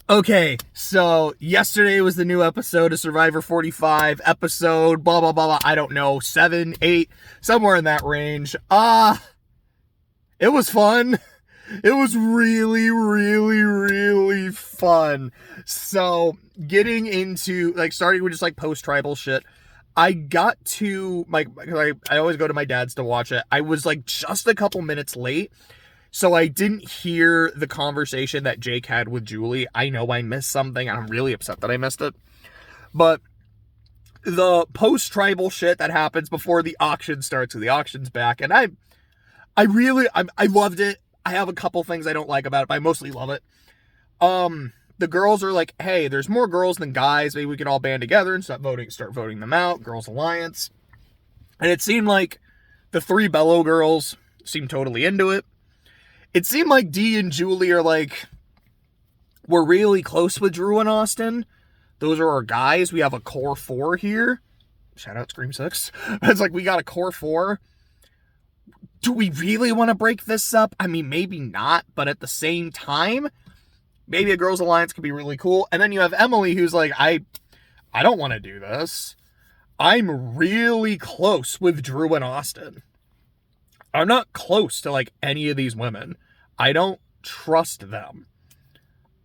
Okay, so yesterday was the new episode of Survivor 45, episode blah blah blah blah, I don't know, 7, 8, somewhere in that range. It was fun. It was really, really, really fun. So, getting into, starting with just, post-tribal shit, I got to, I always go to my dad's to watch it. I was, just a couple minutes late, so I didn't hear the conversation that Jake had with Julie. I know I missed something, and I'm really upset that I missed it. But the post-tribal shit that happens before the auction starts, so the auction's back, and I loved it. I have a couple things I don't like about it, but I mostly love it. The girls are like, hey, there's more girls than guys. Maybe we can all band together and start voting them out. Girls Alliance. And it seemed like the 3 Bello girls seemed totally into it. It seemed like Dee and Julie are we're really close with Drew and Austin. Those are our guys. We have a core 4 here. Shout out Scream 6. It's we got a core 4. Do we really want to break this up? I mean, maybe not, but at the same time, maybe a Girls Alliance could be really cool. And then you have Emily, who's I don't want to do this. I'm really close with Drew and Austin. I'm not close to any of these women. I don't trust them.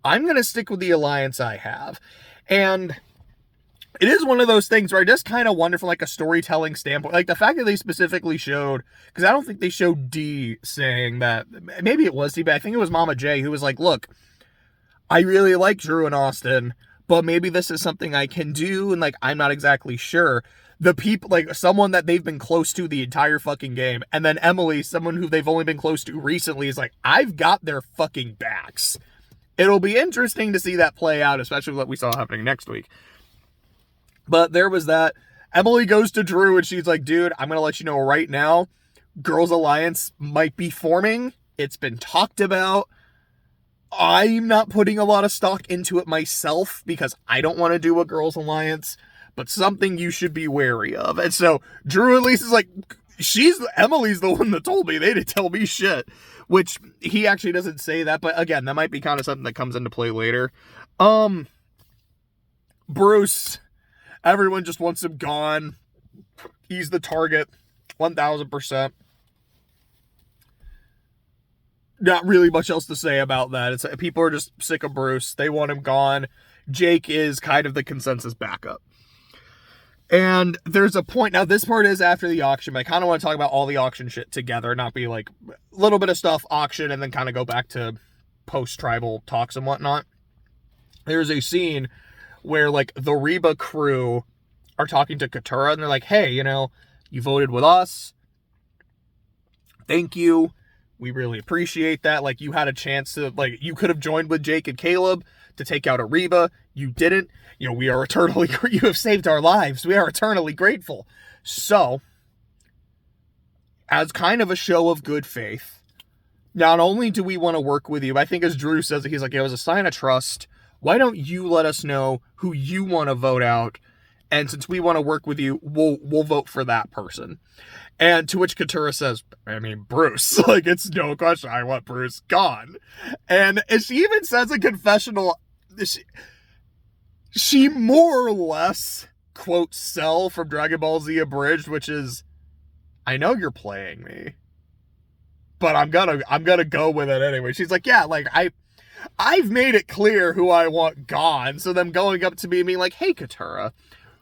I'm going to stick with the alliance I have. And it is one of those things where I just kind of wonder from a storytelling standpoint, the fact that they specifically showed, because I don't think they showed Dee saying that, maybe it was Dee, but I think it was Mama J who was look, I really like Drew and Austin, but maybe this is something I can do, and I'm not exactly sure. The people, someone that they've been close to the entire fucking game, and then Emily, someone who they've only been close to recently, is I've got their fucking backs. It'll be interesting to see that play out, especially what we saw happening next week. But there was that. Emily goes to Drew and she's like, dude, I'm going to let you know right now, Girls Alliance might be forming. It's been talked about. I'm not putting a lot of stock into it myself because I don't want to do a Girls Alliance, but something you should be wary of. And so Drew at least is Emily's the one that told me. They didn't tell me shit, which he actually doesn't say that. But again, that might be kind of something that comes into play later. Bruce, everyone just wants him gone. He's the target, 1000%. Not really much else to say about that. People are just sick of Bruce. They want him gone. Jake is kind of the consensus backup. And there's a point, now this part is after the auction, but I kind of want to talk about all the auction shit together, not be a little bit of stuff, auction, and then kind of go back to post-tribal talks and whatnot. There's a scene where the Reba crew are talking to Katurah, and they're like, hey, you voted with us. Thank you. We really appreciate that. You had a chance to, you could have joined with Jake and Caleb to take out a Reba. You didn't. We are eternally, you have saved our lives. We are eternally grateful. So, as kind of a show of good faith, not only do we want to work with you, but I think as Drew says, he's it was a sign of trust. Why don't you let us know who you want to vote out? And since we want to work with you, we'll vote for that person. And to which Katurah says, I mean, Bruce, it's no question. I want Bruce gone. And she even says in confessional, she more or less quotes Cell from Dragon Ball Z Abridged, which is, I know you're playing me, but I'm gonna go with it anyway. She's yeah, I've made it clear who I want gone. So them going up to me and being hey, Katurah,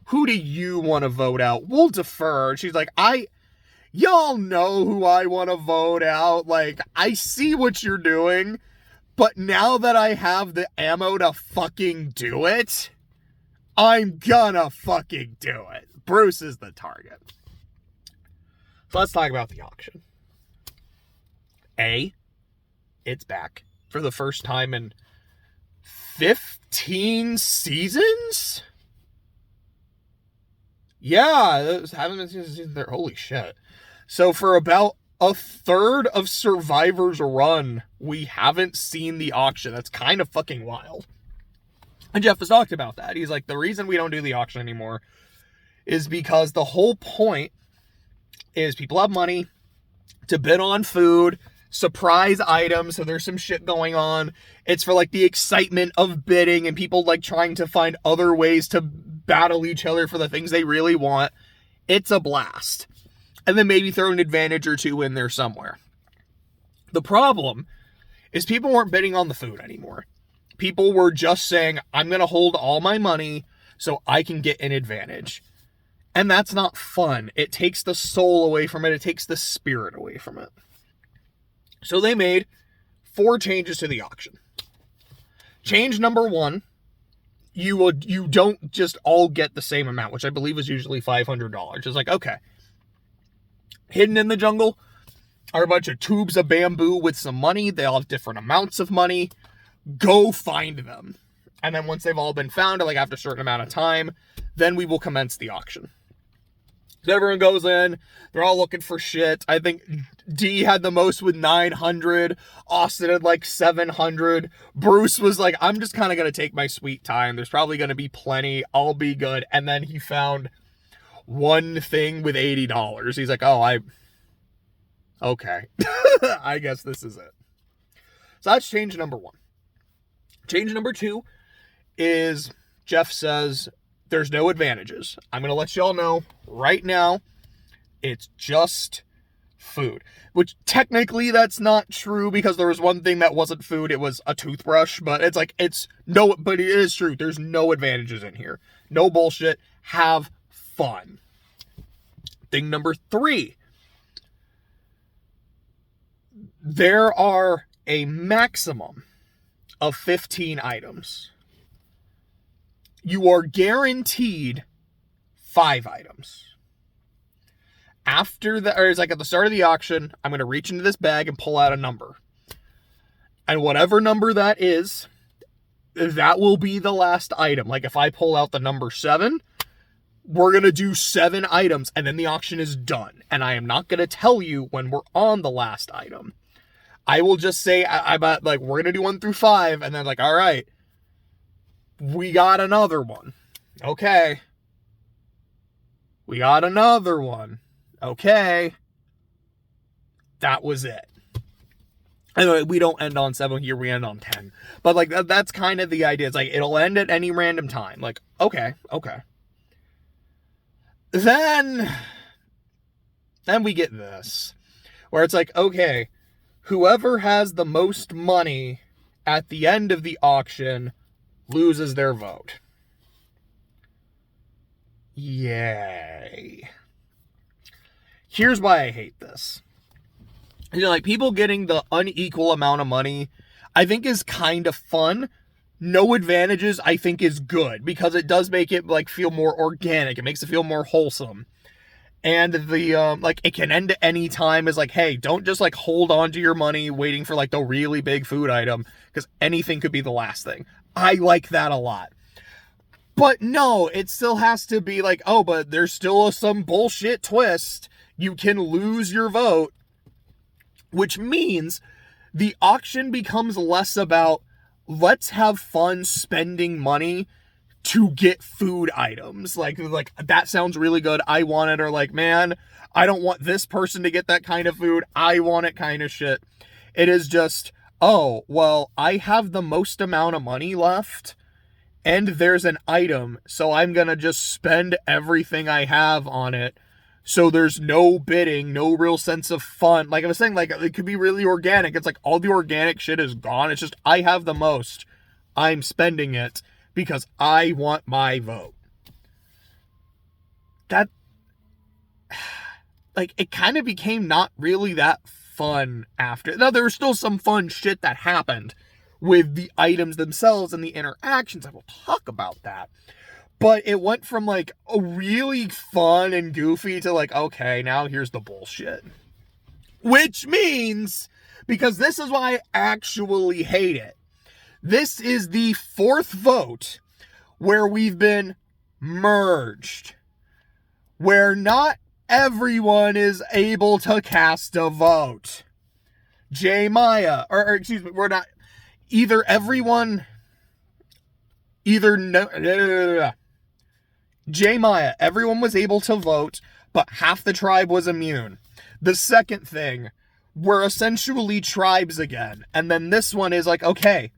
who do you want to vote out? We'll defer. And she's y'all know who I want to vote out. I see what you're doing, but now that I have the ammo to fucking do it, I'm gonna fucking do it. Bruce is the target. So let's talk about the auction. It's back for the first time in 15 seasons? Yeah, haven't been seasons there. Holy shit. So for about a third of Survivor's run, we haven't seen the auction. That's kind of fucking wild. And Jeff has talked about that. He's the reason we don't do the auction anymore is because the whole point is people have money to bid on food, surprise items, so there's some shit going on. It's for like the excitement of bidding and people like trying to find other ways to battle each other for the things they really want. It's a blast. And then maybe throw an advantage or two in there somewhere. The problem is people weren't bidding on the food anymore. People were just saying, I'm going to hold all my money so I can get an advantage. And that's not fun. It takes the soul away from it. It takes the spirit away from it. So they made 4 changes to the auction. Change number 1, you don't just all get the same amount, which I believe is usually $500. It's like, okay, hidden in the jungle are a bunch of tubes of bamboo with some money. They all have different amounts of money. Go find them. And then once they've all been found, like after a certain amount of time, then we will commence the auction. So everyone goes in. They're all looking for shit. I think D had the most with 900. Austin had like 700. Bruce was like, I'm just kind of going to take my sweet time. There's probably going to be plenty. I'll be good. And then he found one thing with $80. He's like, okay. I guess this is it. So that's change number 1. Change number 2 is Jeff says there's no advantages. I'm going to let y'all know right now, it's just food. Which technically that's not true because there was one thing that wasn't food. It was a toothbrush. But it's like, but it is true. There's no advantages in here. No bullshit. Have fun. Thing number 3. There are a maximum of 15 items. You are guaranteed 5 items. It's like at the start of the auction, I'm going to reach into this bag and pull out a number. And whatever number that is, that will be the last item. Like if I pull out the number 7, we're going to do 7 items and then the auction is done. And I am not going to tell you when we're on the last item. I will just say, we're going to do 1 through 5 and then like, all right, we got another one. Okay. We got another one. Okay. That was it. Anyway, we don't end on 7 here, we end on 10. But like that's kind of the idea. It's like it'll end at any random time. Like, okay. Then we get this. Where it's like, okay, whoever has the most money at the end of the auction loses their vote. Yay. Here's why I hate this. Like people getting the unequal amount of money, I think is kind of fun. No advantages, I think is good because it does make it like feel more organic. It makes it feel more wholesome. And the, it can end at any time is like, hey, don't just like hold on to your money waiting for like the really big food item because anything could be the last thing. I like that a lot. But no, it still has to be like, oh, but there's still some bullshit twist. You can lose your vote, which means the auction becomes less about let's have fun spending money to get food items. Like that sounds really good. I want it. Or like, man, I don't want this person to get that kind of food. I want it kind of shit. It is just, oh, well, I have the most amount of money left and there's an item. So I'm going to just spend everything I have on it. So there's no bidding, no real sense of fun. Like I was saying, like it could be really organic. It's like all the organic shit is gone. It's just, I have the most. I'm spending it because I want my vote. That, like, it kind of became not really that fun after. Now, there was still some fun shit that happened with the items themselves and the interactions. I will talk about that. But it went from, like, a really fun and goofy to, like, okay, now here's the bullshit. Which means, because this is why I actually hate it, this is the 4th vote where we've been merged. Where not everyone is able to cast a vote. Maya, or excuse me, we're not, either everyone, either no, Maya, everyone was able to vote, but half the tribe was immune. The second thing we're essentially tribes again. And then this one is like, okay,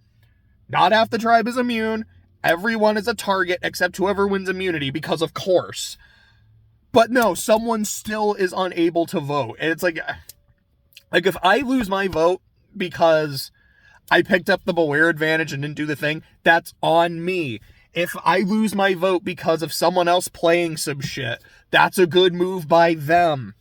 not half the tribe is immune. Everyone is a target except whoever wins immunity, because of course. But no, someone still is unable to vote. And it's like if I lose my vote because I picked up the beware advantage and didn't do the thing, that's on me. If I lose my vote because of someone else playing some shit, that's a good move by them.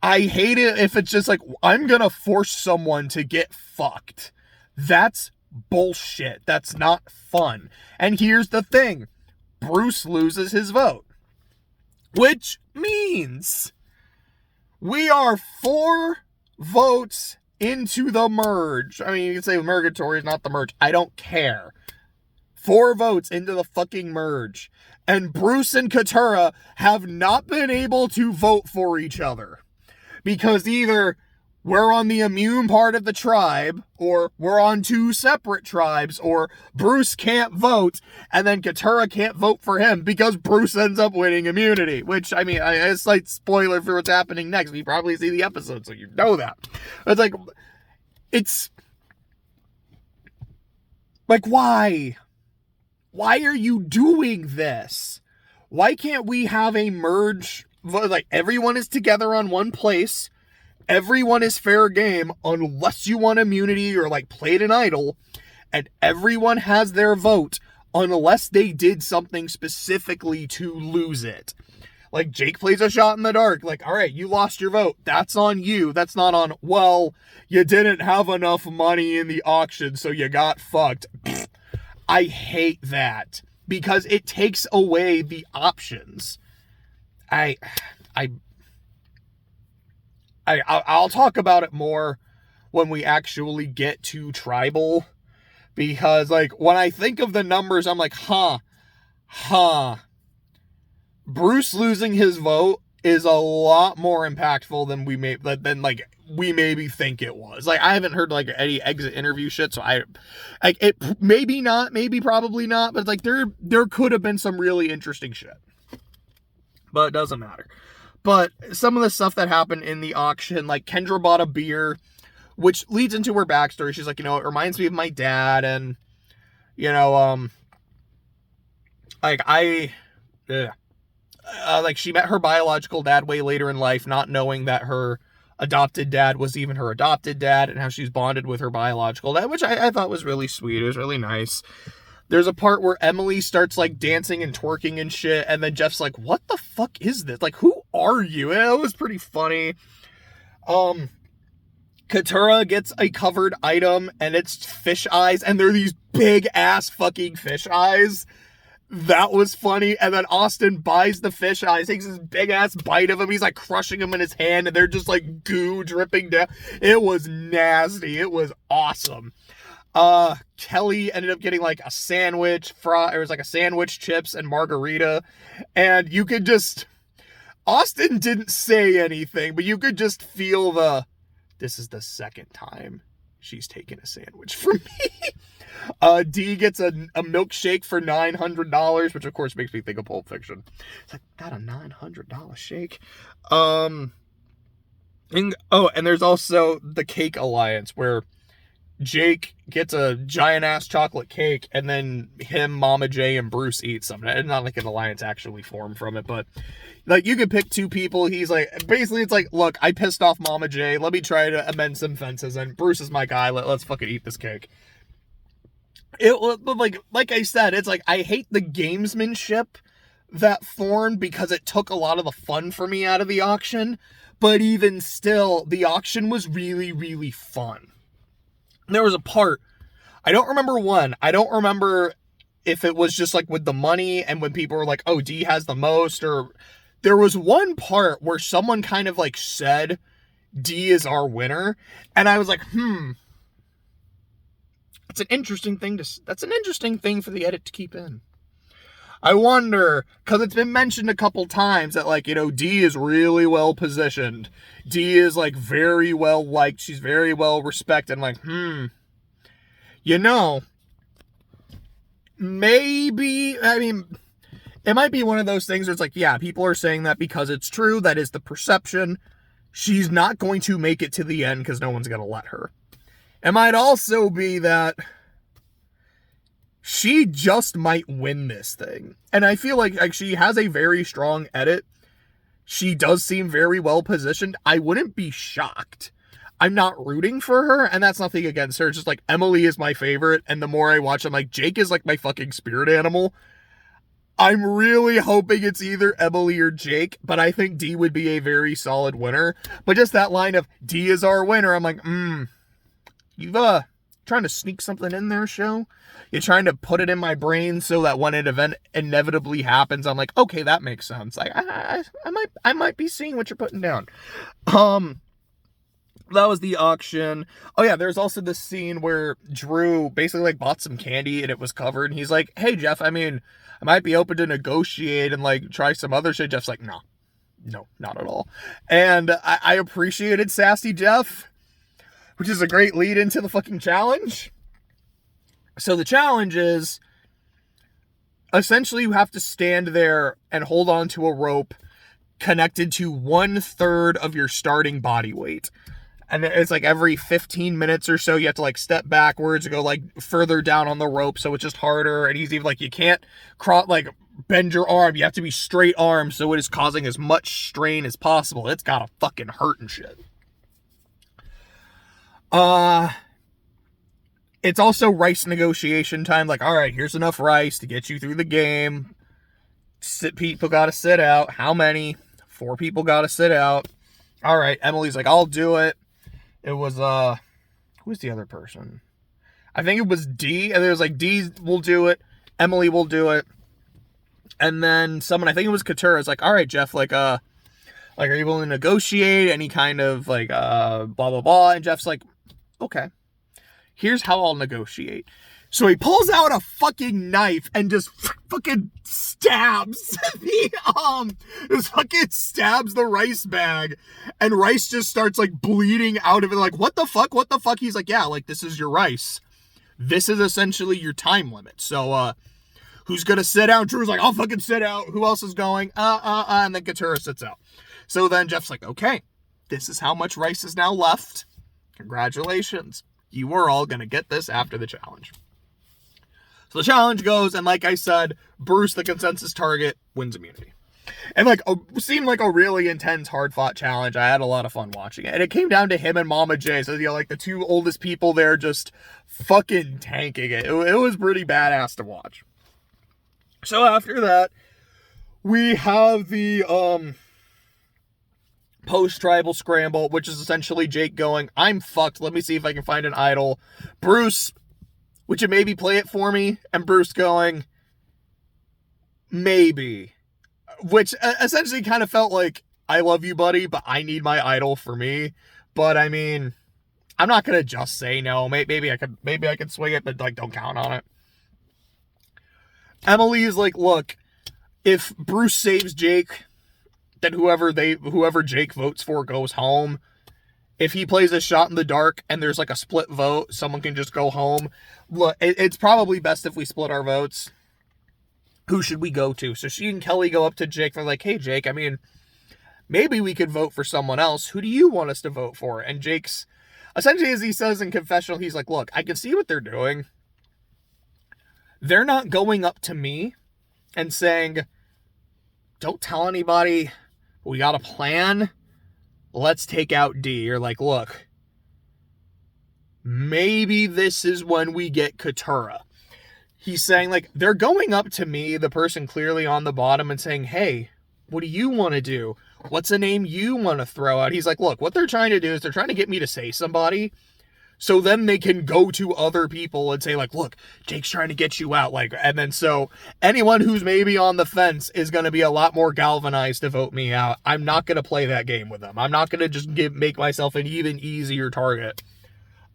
I hate it if it's just like, I'm gonna force someone to get fucked. That's bullshit. That's not fun. And here's the thing. Bruce loses his vote. Which means we are 4 votes into the merge. I mean, you can say Murgatory is not the merge. I don't care. 4 votes into the fucking merge. And Bruce and Katura have not been able to vote for each other. Because either we're on the immune part of the tribe, or we're on 2 separate tribes, or Bruce can't vote, and then Katura can't vote for him because Bruce ends up winning immunity. Which, I mean, a slight spoiler for what's happening next. You probably see the episode, so you know that. It's like, why? Why are you doing this? Why can't we have a merge? Like, everyone is together on one place. Everyone is fair game unless you want immunity or like played an idol. And everyone has their vote unless they did something specifically to lose it. Like, Jake plays a shot in the dark. Like, all right, you lost your vote. That's on you. That's not on, well, you didn't have enough money in the auction, so you got fucked. I hate that because it takes away the options. I'll talk about it more when we actually get to tribal, because like when I think of the numbers, I'm like, Bruce losing his vote is a lot more impactful than we maybe think it was. Like, I haven't heard like any exit interview shit, so maybe not, maybe probably not, but like there could have been some really interesting shit. But it doesn't matter. But some of the stuff that happened in the auction, like Kendra bought a beer, which leads into her backstory. She's like, you know, it reminds me of my dad, and you know, like she met her biological dad way later in life, not knowing that her adopted dad was even her adopted dad, and how she's bonded with her biological dad, which I thought was really sweet. It was really nice. There's a part where Emily starts like dancing and twerking and shit, and then Jeff's like, what the fuck is this? Like, who are you? And it was pretty funny. Katura gets a covered item, and it's fish eyes, and they're these big ass fucking fish eyes. That was funny. And then Austin buys the fish eyes, takes this big ass bite of them. He's like crushing them in his hand, and they're just like goo dripping down. It was nasty. It was awesome. Kelly ended up getting like a sandwich, it was like a sandwich, chips, and margarita. And you could just, Austin didn't say anything, but you could just feel this is the second time she's taken a sandwich from me. D gets a milkshake for $900, which of course makes me think of Pulp Fiction. It's like, got a $900 shake. And there's also the Cake Alliance, where Jake gets a giant ass chocolate cake, and then him, Mama J, and Bruce eat some. It's not like an alliance actually formed from it, but like you could pick 2 people. He's like, basically it's like, look, I pissed off Mama J. Let me try to amend some fences, and Bruce is my guy. Let's fucking eat this cake. Like I said, it's like, I hate the gamesmanship that formed because it took a lot of the fun for me out of the auction. But even still, the auction was really, really fun. There was a part, I don't remember if it was just like with the money and when people were like, oh, D has the most, or there was one part where someone kind of like said D is our winner, and I was like, that's an interesting thing for the edit to keep in. I wonder, because it's been mentioned a couple times that, like, you know, D is really well positioned. D is, like, very well liked. She's very well respected. I'm like, you know, maybe, I mean, it might be one of those things where it's like, yeah, people are saying that because it's true. That is the perception. she's not going to make it to the end because no one's going to let her. It might also be that she just might win this thing. And I feel like she has a very strong edit. She does seem very well positioned. I wouldn't be shocked. I'm not rooting for her, and that's nothing against her. It's just like Emily is my favorite, and the more I watch, I'm like, Jake is like my fucking spirit animal. I'm really hoping it's either Emily or Jake, but I think D would be a very solid winner. But just that line of D is our winner, I'm like, you've trying to sneak something in there, show? You're trying to put it in my brain so that when an event inevitably happens, I'm like, okay, that makes sense. Like, I might be seeing what you're putting down. That was the auction. Oh yeah, there's also this scene where Drew basically like bought some candy and it was covered. And he's like, hey Jeff, I mean, I might be open to negotiate and like try some other shit. Jeff's like, no, not at all. And I appreciated Sassy Jeff, which is a great lead into the fucking challenge. So the challenge is essentially you have to stand there and hold on to a rope connected to 1/3 of your starting body weight. And it's like every 15 minutes or so, you have to like step backwards and go like further down on the rope. So it's just harder. And he's even like, you can't bend your arm. You have to be straight arm. So it is causing as much strain as possible. It's gotta fucking hurt and shit. It's also rice negotiation time. Like, all right, here's enough rice to get you through the game. People gotta sit out. How many? 4 people gotta sit out. All right, Emily's like, I'll do it. It was, who's the other person? I think it was D, and it was like, D will do it, Emily will do it, and then someone, I think it was Katura, is like, all right, Jeff, like, are you willing to negotiate any kind of, like, blah, blah, blah, and Jeff's like, okay, here's how I'll negotiate. So he pulls out a fucking knife and just fucking stabs the rice bag, and rice just starts like bleeding out of it. Like, what the fuck? He's like, yeah, like this is your rice. This is essentially your time limit. So, who's gonna sit out? Drew's like, I'll fucking sit out. Who else is going? And then Katura sits out. So then Jeff's like, okay, this is how much rice is now left. Congratulations. You are all gonna get this after the challenge. So the challenge goes, and like I said, Bruce, the consensus target, wins immunity. And like, it seemed like a really intense, hard-fought challenge. I had a lot of fun watching it. And it came down to him and Mama J. So, like the 2 oldest people there just fucking tanking it. It was pretty badass to watch. So after that, we have the post-tribal scramble, which is essentially Jake going, I'm fucked. Let me see if I can find an idol. Bruce, would you maybe play it for me? And Bruce going, maybe. Which essentially kind of felt like, I love you, buddy, but I need my idol for me. But I mean, I'm not going to just say no. Maybe I could swing it, but like, don't count on it. Emily is like, look, if Bruce saves Jake, then whoever Jake votes for goes home. If he plays a shot in the dark and there's like a split vote, someone can just go home. Look, it's probably best if we split our votes. Who should we go to? So she and Kelly go up to Jake. They're like, hey, Jake, I mean, maybe we could vote for someone else. Who do you want us to vote for? And Jake's, essentially as he says in confessional, he's like, look, I can see what they're doing. They're not going up to me and saying, don't tell anybody. We got a plan. Let's take out D. You're like, look, maybe this is when we get Katura. He's saying, like, they're going up to me, the person clearly on the bottom, and saying, hey, what do you want to do? What's a name you want to throw out? He's like, look, what they're trying to do is they're trying to get me to say somebody, so then they can go to other people and say, like, look, Jake's trying to get you out. Like, and then so anyone who's maybe on the fence is going to be a lot more galvanized to vote me out. I'm not going to play that game with them. I'm not going to just make myself an even easier target.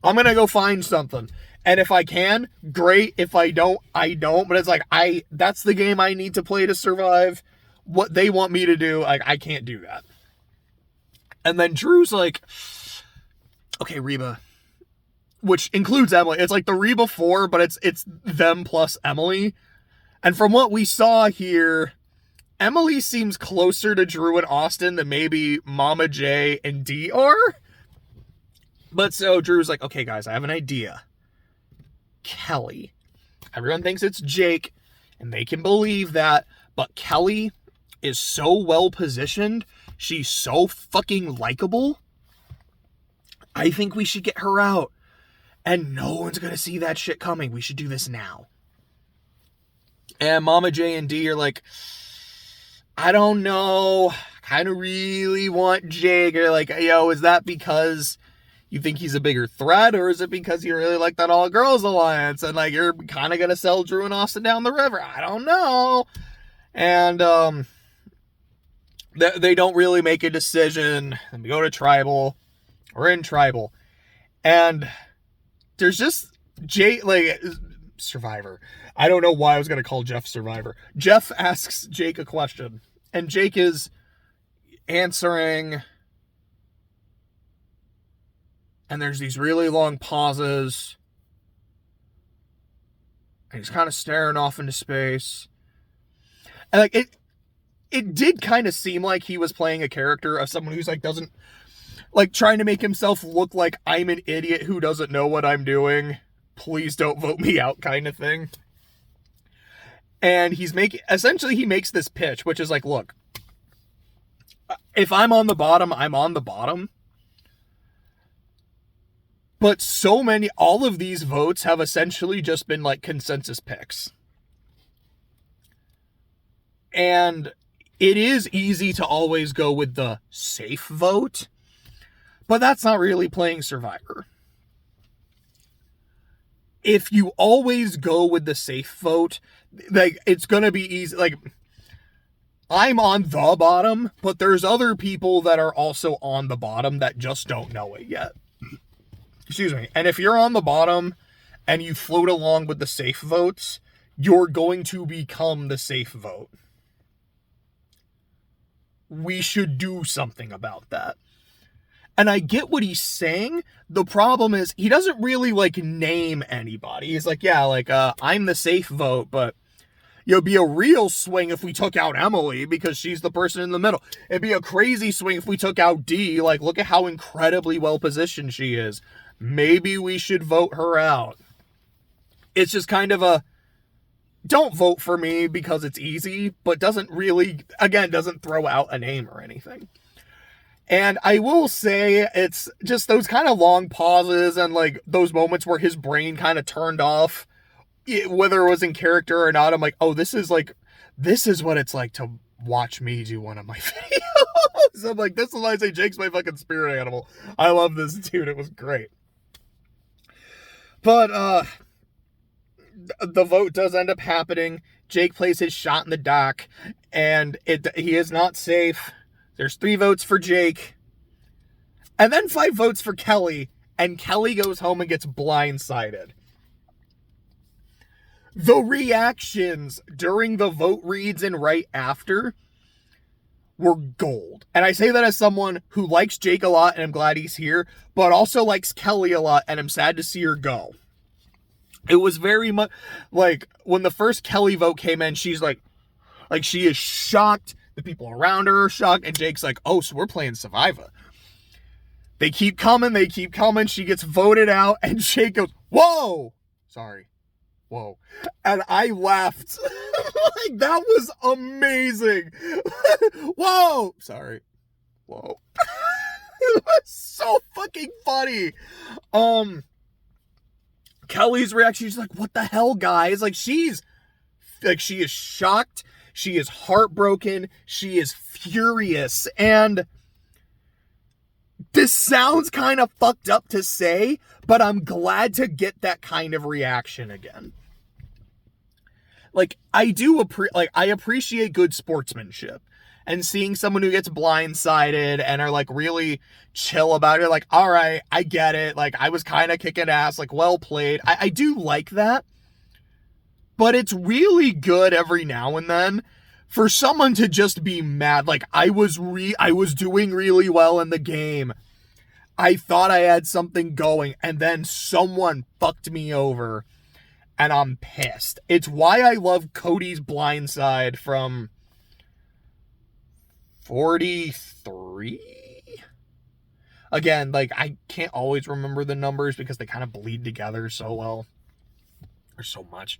I'm going to go find something. And if I can, great. If I don't, I don't. But it's like, that's the game I need to play to survive. What they want me to do, like, I can't do that. And then Drew's like, okay, Reba, which includes Emily. It's like the Reba 4, but it's them plus Emily. And from what we saw here, Emily seems closer to Drew and Austin than maybe Mama J and D are. But so Drew's like, okay, guys, I have an idea. Kelly. Everyone thinks it's Jake, and they can believe that, but Kelly is so well positioned. She's so fucking likable. I think we should get her out. And no one's going to see that shit coming. We should do this now. And Mama J and D are like, I don't know. Kind of really want Jake. Or like, yo, is that because you think he's a bigger threat? Or is it because you really like that all girls alliance? And like, you're kind of going to sell Drew and Austin down the river? I don't know. And they don't really make a decision. And we go to Tribal. We're in Tribal. And there's just Survivor. I don't know why I was going to call Jeff Survivor. Jeff asks Jake a question. And Jake is answering. And there's these really long pauses. And he's kind of staring off into space. And like it did kind of seem like he was playing a character of someone who's like doesn't like trying to make himself look like I'm an idiot who doesn't know what I'm doing. Please don't vote me out kind of thing. And he makes this pitch, which is like, look, if I'm on the bottom, I'm on the bottom. But all of these votes have essentially just been like consensus picks. And it is easy to always go with the safe vote. But that's not really playing Survivor. If you always go with the safe vote, like, it's going to be easy. Like, I'm on the bottom, but there's other people that are also on the bottom that just don't know it yet. Excuse me. And if you're on the bottom and you float along with the safe votes, you're going to become the safe vote. We should do something about that. And I get what he's saying. The problem is he doesn't really like name anybody. He's like, yeah, like, I'm the safe vote, but it'd be a real swing if we took out Emily because she's the person in the middle. It'd be a crazy swing if we took out D. Like, look at how incredibly well positioned she is. Maybe we should vote her out. It's just kind of a, don't vote for me because it's easy, but doesn't throw out a name or anything. And I will say it's just those kind of long pauses and like those moments where his brain kind of turned off, whether it was in character or not. I'm like, oh, this is what it's like to watch me do one of my videos. I'm like, this is why I say Jake's my fucking spirit animal. I love this dude. It was great. But the vote does end up happening. Jake plays his shot in the dock, and he is not safe. There's 3 votes for Jake, and then 5 votes for Kelly, and Kelly goes home and gets blindsided. The reactions during the vote reads and right after were gold. And I say that as someone who likes Jake a lot, and I'm glad he's here, but also likes Kelly a lot, and I'm sad to see her go. It was very much like when the first Kelly vote came in, she's like she is shocked. The people around her are shocked. And Jake's like, oh, so we're playing Survivor. They keep coming. She gets voted out. And Jake goes, whoa. Sorry. Whoa. And I laughed. Like, that was amazing. Whoa. Sorry. Whoa. It was so fucking funny. Kelly's reaction, she's like, what the hell, guys? Like, she is shocked. She is heartbroken. She is furious. And this sounds kind of fucked up to say, but I'm glad to get that kind of reaction again. Like, I appreciate good sportsmanship. And seeing someone who gets blindsided and are like really chill about it, like, all right, I get it. Like, I was kind of kicking ass, like, well played. I do like that. But it's really good every now and then for someone to just be mad. Like, I was doing really well in the game. I thought I had something going, and then someone fucked me over, and I'm pissed. It's why I love Cody's blindside from 43? Again, like, I can't always remember the numbers because they kind of bleed together so well. Or so much.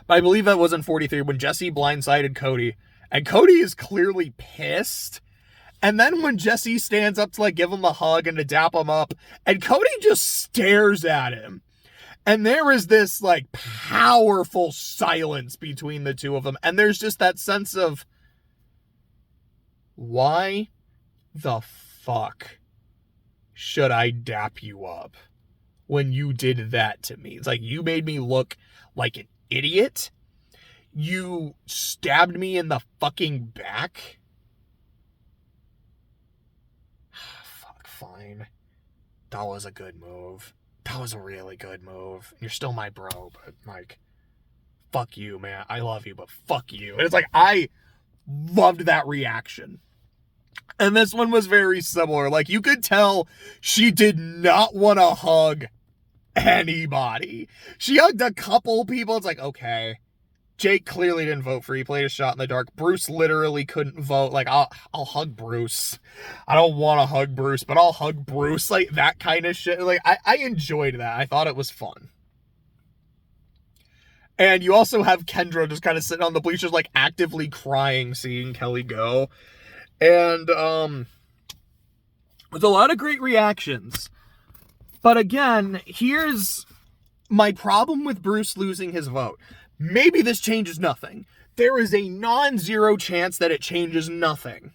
But I believe that was in 43 when Jesse blindsided Cody. And Cody is clearly pissed. And then when Jesse stands up to, like, give him a hug and to dap him up, and Cody just stares at him. And there is this, like, powerful silence between the two of them. And there's just that sense of, why the fuck should I dap you up when you did that to me? It's like, you made me look like an idiot. You stabbed me in the fucking back. Fuck, fine. That was a good move. That was a really good move. You're still my bro, but, like, fuck you, man. I love you, but fuck you. And it's like, I loved that reaction. And this one was very similar. Like, you could tell she did not want to hug anybody. She hugged a couple people. It's like, okay. Jake clearly didn't vote for. He played a shot in the dark. Bruce literally couldn't vote. Like, I'll hug Bruce. I don't want to hug Bruce, but I'll hug Bruce. Like, that kind of shit. Like, I enjoyed that. I thought it was fun. And you also have Kendra just kind of sitting on the bleachers, like, actively crying, seeing Kelly go. And, with a lot of great reactions. But again, here's my problem with Bruce losing his vote. Maybe this changes nothing. There is a non-zero chance that it changes nothing.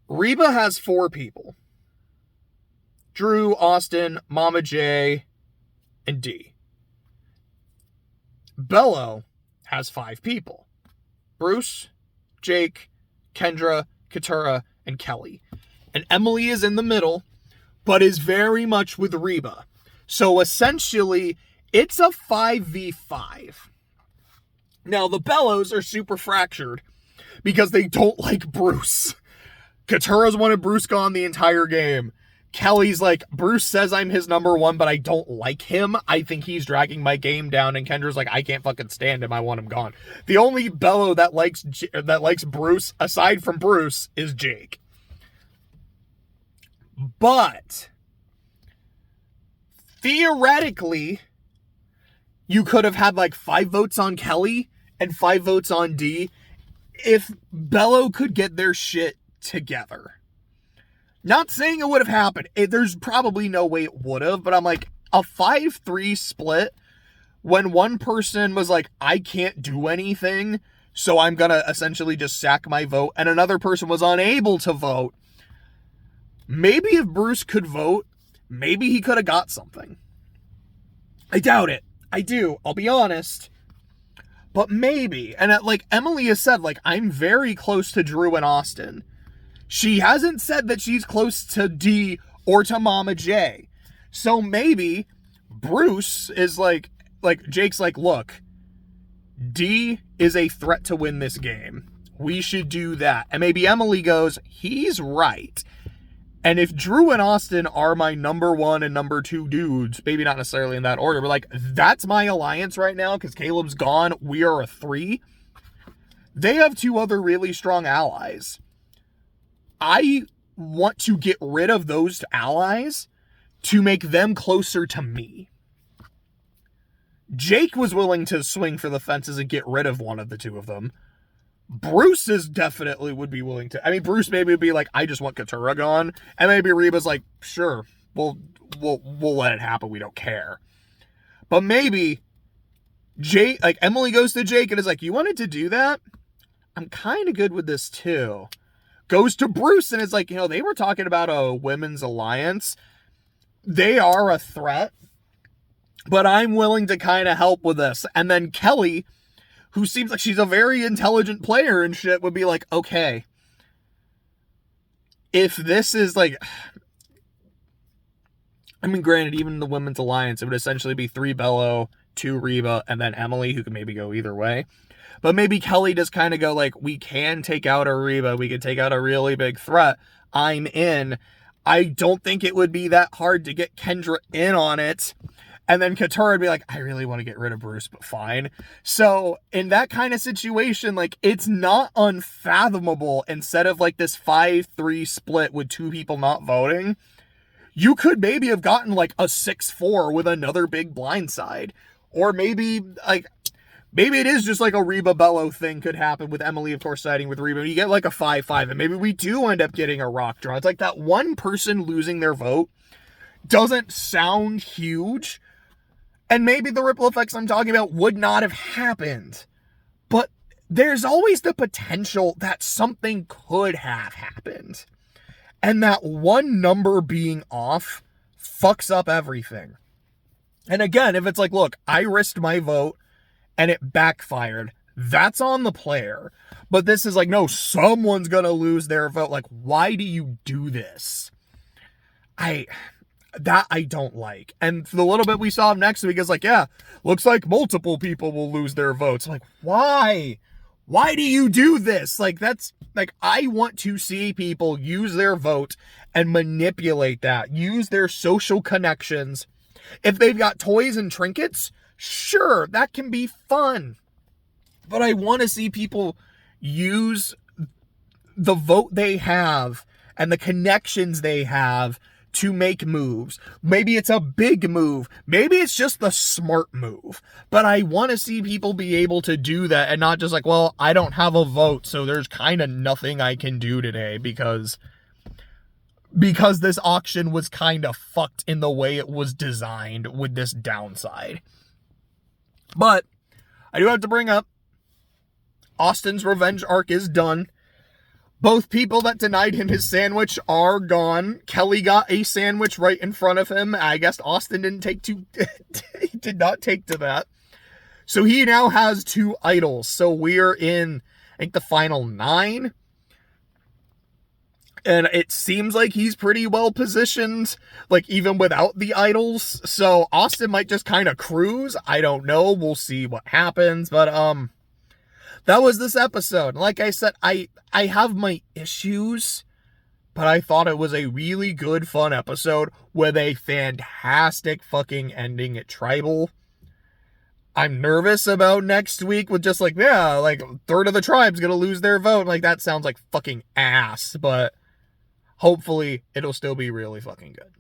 Reba has 4 people. Drew, Austin, Mama J, and D. Bello has 5 people. Bruce, Jake, Kendra, Katura, and Kelly. And Emily is in the middle, but is very much with Reba. So essentially, it's a 5v5. Now, the Bellows are super fractured because they don't like Bruce. Katura's wanted Bruce gone the entire game. Kelly's like, Bruce says I'm his number 1, but I don't like him. I think he's dragging my game down. And Kendra's like, I can't fucking stand him. I want him gone. The only Bello that likes Bruce, aside from Bruce, is Jake. But theoretically, you could have had like 5 votes on Kelly and 5 votes on D if Bello could get their shit together. Not saying it would have happened. There's probably no way it would have, but I'm like, a 5-3 split when one person was like, I can't do anything, so I'm going to essentially just sack my vote, and another person was unable to vote. Maybe if Bruce could vote, maybe he could have got something. I doubt it. I do. I'll be honest. But maybe. And like Emily has said, like, I'm very close to Drew and Austin. She hasn't said that she's close to D or to Mama J. So maybe Bruce is like Jake's like, look, D is a threat to win this game. We should do that. And maybe Emily goes, he's right. And if Drew and Austin are my number 1 and number 2 dudes, maybe not necessarily in that order, but like, that's my alliance right now because Caleb's gone. We are a 3. They have 2 other really strong allies. I want to get rid of those allies to make them closer to me. Jake was willing to swing for the fences and get rid of one of the 2 of them. Bruce is definitely would be willing to. I mean, Bruce maybe would be like, I just want Katura gone. And maybe Reba's like, sure, we'll let it happen. We don't care. But maybe Jake, like Emily goes to Jake and is like, you wanted to do that? I'm kind of good with this too. Goes to Bruce and is like, they were talking about a women's alliance. They are a threat, but I'm willing to kind of help with this. And then Kelly, who seems like she's a very intelligent player and shit, would be like, okay, if this is like, I mean, granted, even the women's alliance, it would essentially be 3 Bello, 2 Reba, and then Emily, who could maybe go either way. But maybe Kelly does kind of go like, we can take out a Reba. We could take out a really big threat. I'm in. I don't think it would be that hard to get Kendra in on it. And then Couture would be like, I really want to get rid of Bruce, but fine. So in that kind of situation, like, it's not unfathomable. Instead of like this 5-3 split with 2 people not voting, you could maybe have gotten like a 6-4 with another big blindside. Or maybe it is just like a Reba Bello thing could happen with Emily, of course, siding with Reba. You get like a 5-5, and maybe we do end up getting a rock draw. It's like that one person losing their vote doesn't sound huge, and maybe the ripple effects I'm talking about would not have happened. But there's always the potential that something could have happened. And that one number being off fucks up everything. And again, if it's like, look, I risked my vote and it backfired, that's on the player. But this is like, no, someone's going to lose their vote. Like, why do you do this? I don't like. And the little bit we saw next week is like, yeah, looks like multiple people will lose their votes. Like, why? Why do you do this? Like, that's like, I want to see people use their vote and manipulate that. Use their social connections. If they've got toys and trinkets, sure, that can be fun. But I want to see people use the vote they have and the connections they have to make moves. Maybe it's a big move. Maybe it's just the smart move. But I want to see people be able to do that and not just like, well, I don't have a vote, so there's kind of nothing I can do today because this auction was kind of fucked in the way it was designed with this downside. But I do have to bring up Austin's revenge arc is done. Both people that denied him his sandwich are gone. Kelly got a sandwich right in front of him. I guess Austin he did not take to that. So he now has 2 idols. So we're in, I think, the final 9. And it seems like he's pretty well positioned, like even without the idols. So Austin might just kind of cruise. I don't know. We'll see what happens. But that was this episode. Like I said, I have my issues, but I thought it was a really good, fun episode with a fantastic fucking ending at Tribal. I'm nervous about next week with just like, yeah, like a third of the tribe's gonna lose their vote. Like, that sounds like fucking ass, but hopefully it'll still be really fucking good.